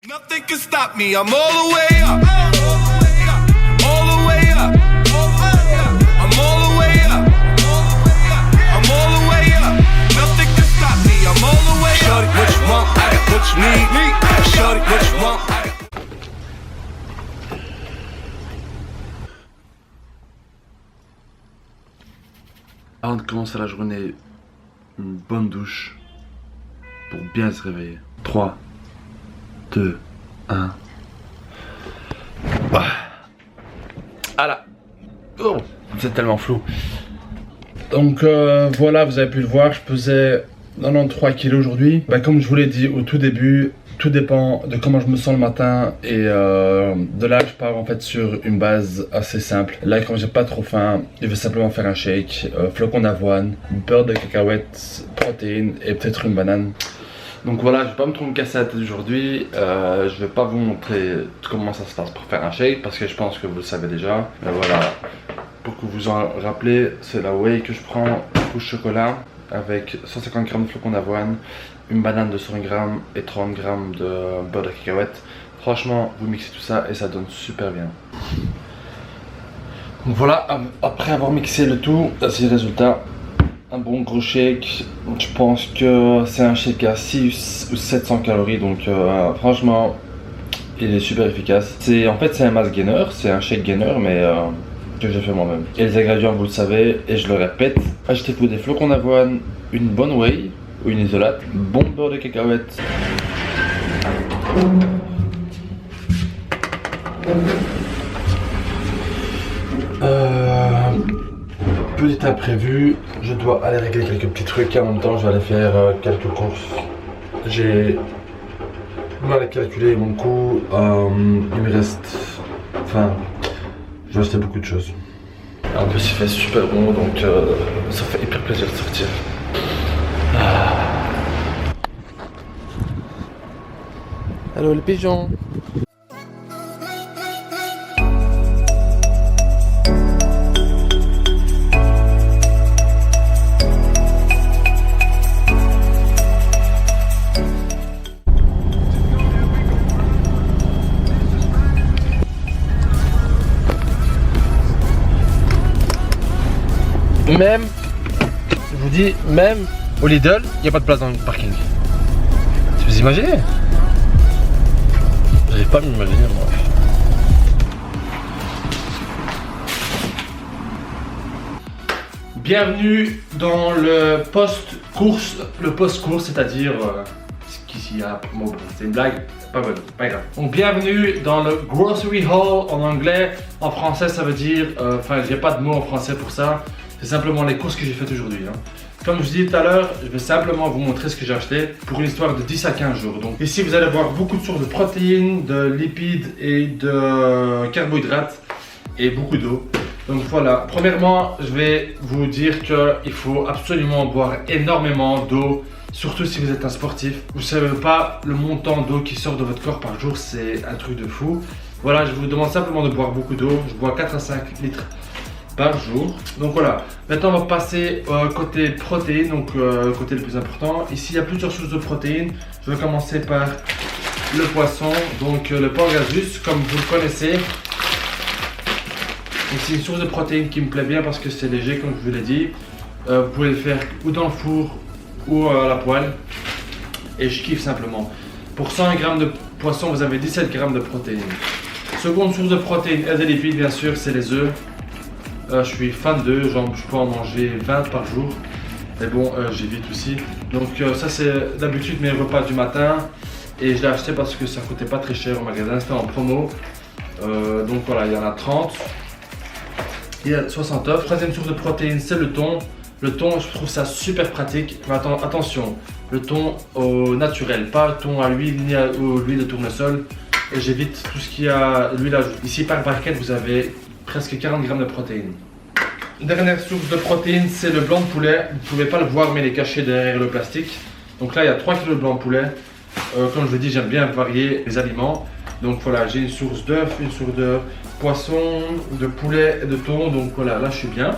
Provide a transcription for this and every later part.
Nothing can stop me. I'm all the way up. All the way up. I'm all the way up. I'm all the way up. Nothing can stop me. I'm all the way up. Shorty, what you want? I got what you need. Shorty, what you want? I got. Avant de commencer la journée, une bonne douche pour bien se réveiller. 3, 2, 1. Ah là. Oh, c'est tellement flou. Donc voilà, vous avez pu le voir, je pesais 93 kg aujourd'hui. Comme je vous l'ai dit au tout début, tout dépend de comment je me sens le matin et de là je pars en fait sur une base assez simple. Là quand j'ai pas trop faim, je vais simplement faire un shake, flocons d'avoine, beurre de cacahuètes, protéines et peut-être une banane. Donc voilà, je vais pas me trop me casser la tête aujourd'hui, je vais pas vous montrer comment ça se passe pour faire un shake parce que je pense que vous le savez déjà. Mais voilà, pour que vous vous en rappelez, c'est la whey que je prends, une couche chocolat avec 150 g de flocons d'avoine, une banane de 100 g et 30 g de beurre de cacahuète. Franchement, vous mixez tout ça et ça donne super bien. Donc voilà, après avoir mixé le tout, c'est le résultat. Un bon gros shake, je pense que c'est un shake à 6 ou 700 calories, donc franchement, il est super efficace. En fait, c'est un mass gainer, c'est un shake gainer, mais que j'ai fait moi-même. Et les ingrédients, vous le savez, et je le répète, achetez-vous des flocons d'avoine, une bonne whey ou une isolate, bon beurre de cacahuète. Petit imprévu, je dois aller régler quelques petits trucs et en même temps je vais aller faire quelques courses. J'ai mal à calculer mon coût, il me reste, enfin, je vais acheter beaucoup de choses. En plus il fait super bon donc ça fait hyper plaisir de sortir. Allô les pigeons. Même, je vous dis, même au Lidl, il n'y a pas de place dans le parking. Vous imaginez? J'arrive pas à m'imaginer moi. Bienvenue dans le post-course, c'est-à-dire qu'ici y a c'est une blague, pas bonne, pas grave. Donc bienvenue dans le grocery haul en anglais, en français ça veut dire, enfin j'ai pas de mot en français pour ça. C'est simplement les courses que j'ai faites aujourd'hui. Comme je vous disais tout à l'heure, je vais simplement vous montrer ce que j'ai acheté pour une histoire de 10 à 15 jours. Donc ici vous allez voir beaucoup de sources de protéines, de lipides et de carbohydrates et beaucoup d'eau. Donc voilà, premièrement je vais vous dire qu'il faut absolument boire énormément d'eau. Surtout si vous êtes un sportif. Vous ne savez pas le montant d'eau qui sort de votre corps par jour, c'est un truc de fou. Voilà, je vous demande simplement de boire beaucoup d'eau. Je bois 4 à 5 litres par jour. Donc voilà, maintenant on va passer côté protéines, donc côté le plus important. Ici il y a plusieurs sources de protéines. Je vais commencer par le poisson, donc le Pangasus, comme vous le connaissez. C'est une source de protéines qui me plaît bien parce que c'est léger, comme je vous l'ai dit. Vous pouvez le faire ou dans le four ou à la poêle. Et je kiffe simplement. Pour 100 g de poisson, vous avez 17 g de protéines. Seconde source de protéines et de lipides, bien sûr, c'est les œufs. Je suis fan d'œufs, je peux en manger 20 par jour. Mais bon, j'évite aussi. Donc ça c'est d'habitude mes repas du matin. Et je l'ai acheté parce que ça coûtait pas très cher au magasin, c'était en promo. Donc voilà, il y en a 30. Il y a 60 œufs. Troisième source de protéines, c'est le thon. Le thon, je trouve ça super pratique. Mais attention, le thon au naturel, pas le thon à l'huile ni à l'huile de tournesol. Et j'évite tout ce qui a l'huile ajoutée. Ici par barquette, vous avez presque 40 g de protéines. Dernière source de protéines, c'est le blanc de poulet. Vous ne pouvez pas le voir, mais il est caché derrière le plastique. Donc là, il y a 3 kg de blanc de poulet. Comme je vous dis, j'aime bien varier les aliments. Donc voilà, j'ai une source d'œuf, une source de poisson, de poulet et de thon. Donc voilà, là je suis bien.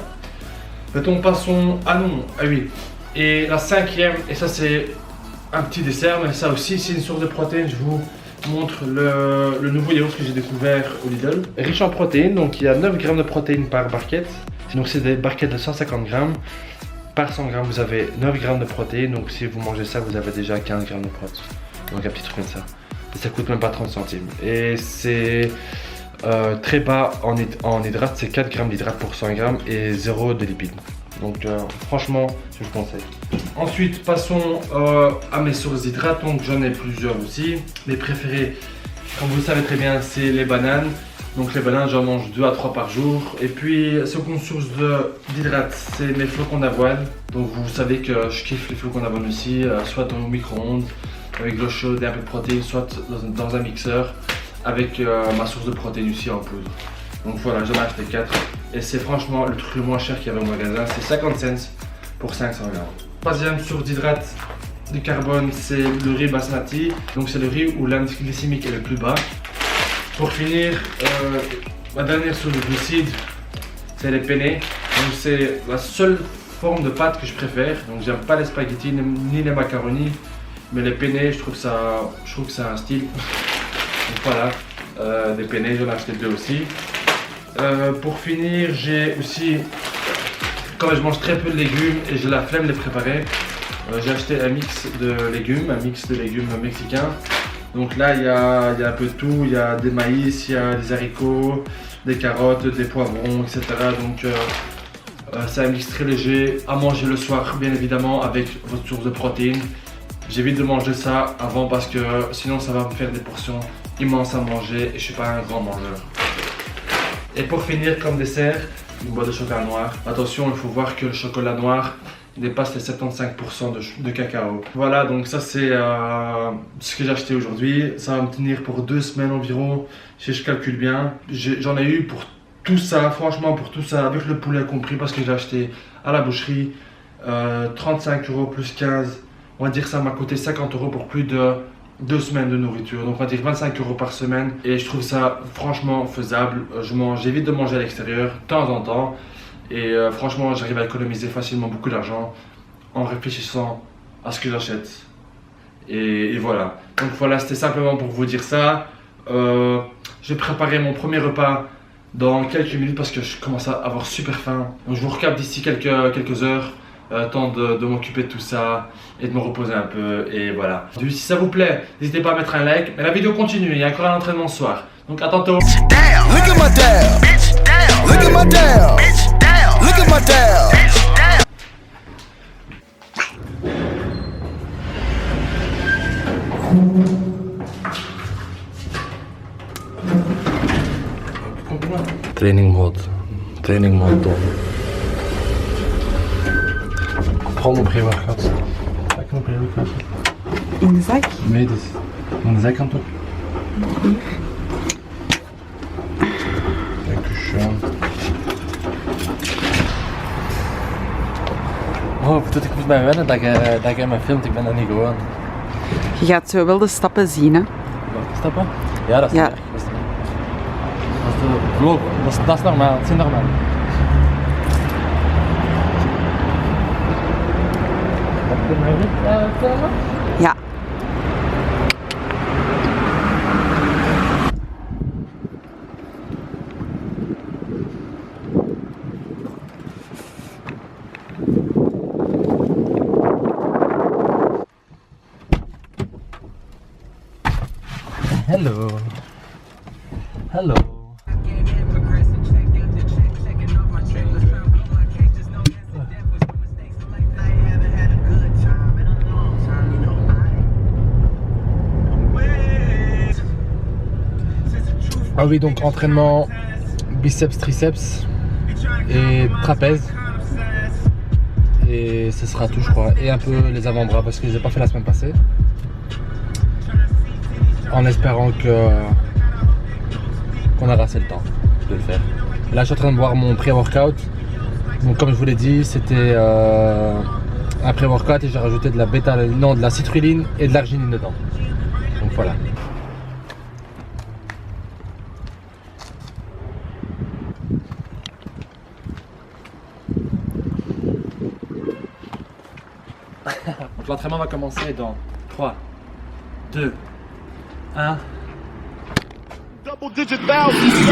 Mettons, passons. Ah non, ah oui. Et la cinquième, et ça c'est un petit dessert, mais ça aussi c'est une source de protéines. Je vous montre le nouveau yaourt que j'ai découvert au Lidl. Riche en protéines, donc il y a 9 grammes de protéines par barquette. Donc c'est des barquettes de 150 grammes. Par 100 grammes, vous avez 9 grammes de protéines. Donc si vous mangez ça, vous avez déjà 15 grammes de protéines. Donc un petit truc comme ça. Et ça coûte même pas 30 centimes. Et c'est très bas en hydrates, c'est 4 grammes d'hydrates pour 100 grammes et 0 de lipides. Donc franchement, je vous conseille. Ensuite, passons à mes sources d'hydrates. Donc j'en ai plusieurs aussi. Mes préférés, comme vous le savez très bien, c'est les bananes. Donc les bananes, j'en mange 2 à 3 par jour. Et puis, seconde source d'hydrates, c'est mes flocons d'avoine. Donc vous savez que je kiffe les flocons d'avoine aussi, soit dans le micro-ondes, avec de l'eau chaude et un peu de protéines, soit dans un mixeur, avec ma source de protéines aussi en poudre. Donc voilà, j'en ai acheté 4. Et c'est franchement le truc le moins cher qu'il y avait au magasin, c'est 50 cents pour 500 grammes. Troisième source d'hydrates de carbone, c'est le riz basmati. Donc c'est le riz où l'indice glycémique est le plus bas. Pour finir, ma dernière source de glucides, c'est les penne. Donc c'est la seule forme de pâte que je préfère. Donc j'aime pas les spaghettis ni les macaronis, mais les penne, je trouve que c'est un style. Donc voilà, des penne, j'en ai acheté 2 aussi. Pour finir, j'ai aussi, comme je mange très peu de légumes et j'ai la flemme de les préparer, j'ai acheté un mix de légumes mexicains. Donc là, il y a un peu de tout, il y a des maïs, il y a des haricots, des carottes, des poivrons, etc. Donc c'est un mix très léger à manger le soir, bien évidemment, avec votre source de protéines. J'évite de manger ça avant parce que sinon ça va me faire des portions immenses à manger et je suis pas un grand mangeur. Et pour finir, comme dessert, une boîte de chocolat noir. Attention, il faut voir que le chocolat noir dépasse les 75% de cacao. Voilà, donc ça c'est ce que j'ai acheté aujourd'hui. Ça va me tenir pour 2 semaines environ, si je calcule bien. J'en ai eu pour tout ça, franchement pour tout ça, avec le poulet compris, parce que j'ai acheté à la boucherie 35 € plus 15. On va dire que ça m'a coûté 50 € pour plus de 2 semaines de nourriture, donc on va dire 25 € par semaine, et je trouve ça franchement faisable. J'évite de manger à l'extérieur de temps en temps, et franchement j'arrive à économiser facilement beaucoup d'argent en réfléchissant à ce que j'achète. Et voilà, donc voilà, c'était simplement pour vous dire ça. Je vais préparer mon premier repas dans quelques minutes parce que je commence à avoir super faim, donc je vous recapte d'ici quelques heures. Temps de m'occuper de tout ça et de me reposer un peu, et voilà. Si ça vous plaît, n'hésitez pas à mettre un like, mais la vidéo continue, il y a encore un entraînement ce soir, donc à tantôt. Look at my dab. Look at my dab. Look at my dab. Training mode top. Prends mon pré-workout. Pak mijn pré-workout. In de zak? Nee, dus aan de zijkant op. Dankeschön. Oh, ik moet mij wennen dat jij me filmt, ik ben dat niet gewoon. Je gaat zo wel de stappen zien, hè? Welke stappen? Ja, dat is Ja. niet erg. Dat is de vlog, dat is normaal, dat is normaal. Ja. Hello. Hello. Ah oui, donc entraînement biceps, triceps et trapèze. Et ce sera tout, je crois. Et un peu les avant-bras parce que je n'ai pas fait la semaine passée. En espérant qu'on aura assez le temps de le faire. Là, je suis en train de boire mon pré-workout. Donc, comme je vous l'ai dit, c'était un pré-workout et j'ai rajouté de la citrulline et de l'arginine dedans. Donc voilà. Donc l'entraînement va commencer dans 3, 2, Hein? Double digit thousands.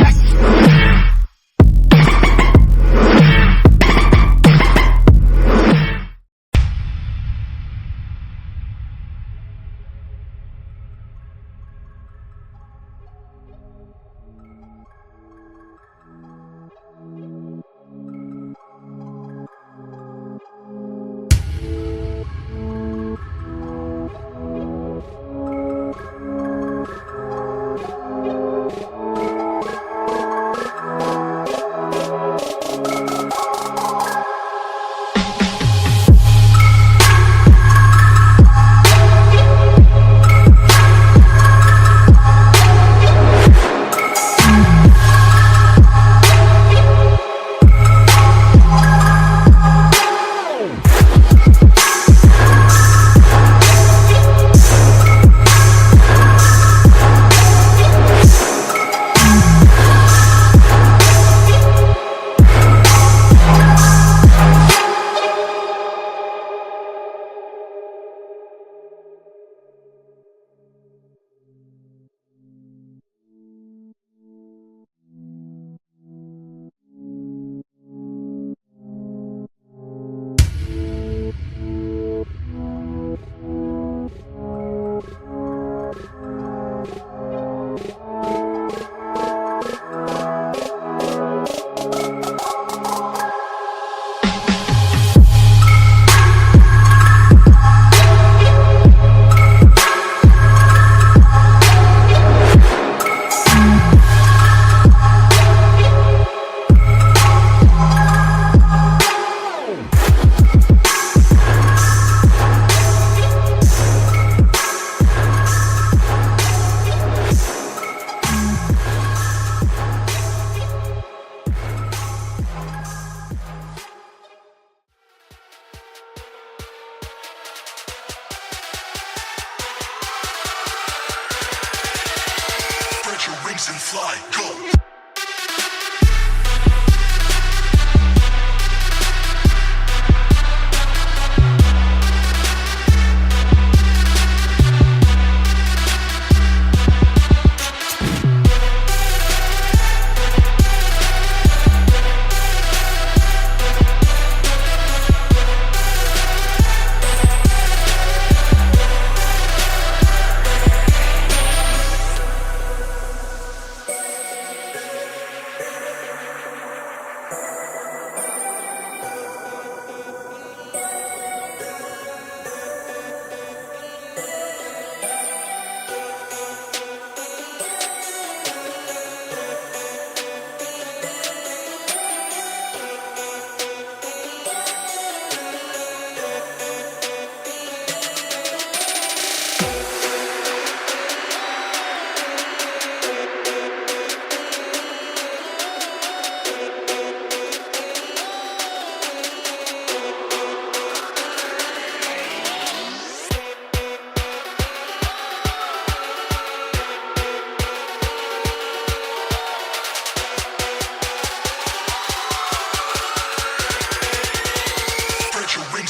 And fly, go.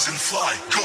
And fly, go.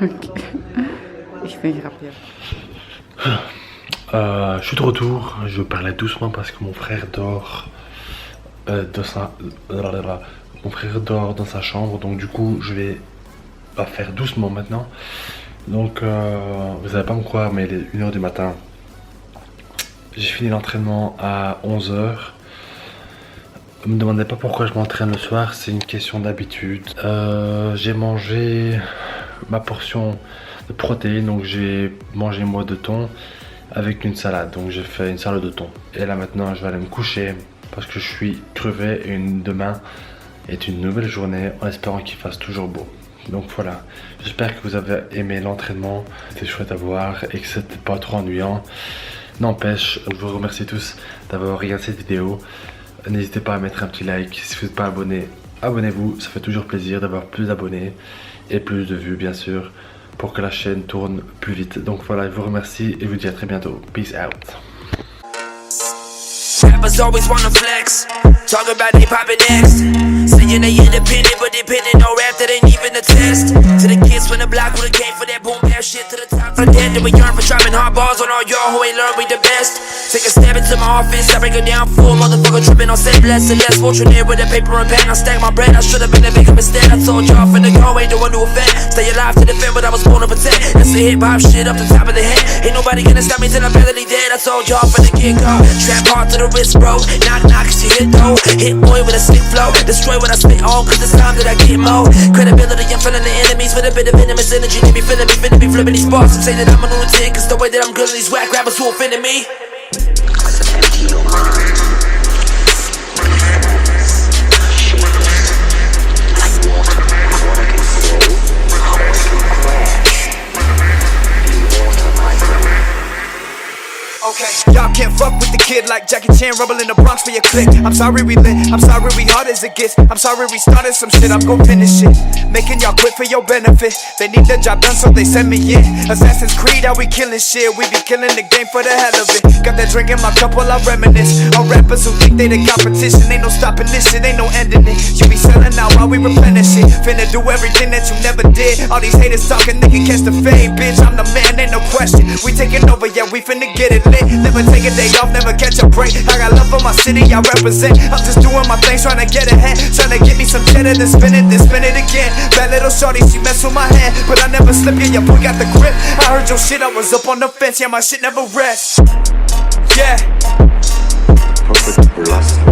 Ok. Ich bin grappier. Je suis de retour, je parlais doucement parce que mon frère dort mon frère dort dans sa chambre, donc du coup je vais faire doucement maintenant. Donc vous allez pas me croire, mais il est 1h du matin. J'ai fini l'entraînement à 11h. Me demandez pas pourquoi je m'entraîne le soir, c'est une question d'habitude. J'ai mangé ma portion de protéines, donc j'ai mangé moi de thon avec une salade. Donc j'ai fait une salade de thon. Et là maintenant je vais aller me coucher parce que je suis crevé et demain est une nouvelle journée en espérant qu'il fasse toujours beau. Donc voilà, j'espère que vous avez aimé l'entraînement, c'était chouette à voir et que c'était pas trop ennuyant. N'empêche, je vous remercie tous d'avoir regardé cette vidéo. N'hésitez pas à mettre un petit like, si vous n'êtes pas abonné, abonnez-vous, ça fait toujours plaisir d'avoir plus d'abonnés et plus de vues bien sûr, pour que la chaîne tourne plus vite. Donc voilà, je vous remercie et je vous dis à très bientôt. Peace out. Rappers always wanna flex, talk about they poppin' next. Saying they independent, but dependent on rap that ain't even a test. To the kids from the block who done came for that boom bap shit, to the top of the dead that we yearn for dropping hard balls on all y'all who ain't learned we the best. Take a stab into my office, I break it down full, motherfucker tripping on set less and less. Fortunate with a paper and pen, I stack my bread, I should've been a bigger mistake. I told y'all from the go, ain't the one to offend. Stay alive to defend what I was born to protect. That's the hip hop shit up the top of the head. Ain't nobody gonna stop me till I'm barely dead. I told y'all from the get go. Trap hard to the wrist, bro. Knock knock, she hit though. Hit boy with a slick flow. Destroy what I spit on, cause it's time that I get more credibility. I'm feeling the enemies with a bit of venomous energy. They be feeling me, finna be flipping these sparks and say that I'm a lunatic. Cause the way that I'm good at these whack rappers who offended me. Y'all can't fuck with the kid like Jackie Chan rumble in the Bronx for your click. I'm sorry we lit, I'm sorry we hard as it gets. I'm sorry we started some shit, I'm gon' finish it. Making y'all quit for your benefit. They need the job done so they send me in. Assassin's Creed, how we killing shit. We be killing the game for the hell of it. Got that drink in my cup while I reminisce. All rappers who think they the competition. Ain't no stopping this shit, ain't no ending it. You be selling out while we replenish it. Finna do everything that you never did. All these haters talking, they can catch the fade. Bitch, I'm the man, ain't no question. We taking over, yeah, we finna get it lit. Never take a day off, never catch a break. I got love for my city, I represent. I'm just doing my thing, trying to get ahead. Trying to get me some cheddar, then spin it again. Bad little shorty, she mess with my head, but I never slip, yeah, your boy got the grip. I heard your shit, I was up on the fence, yeah, my shit never rests. Yeah. Perfect for last.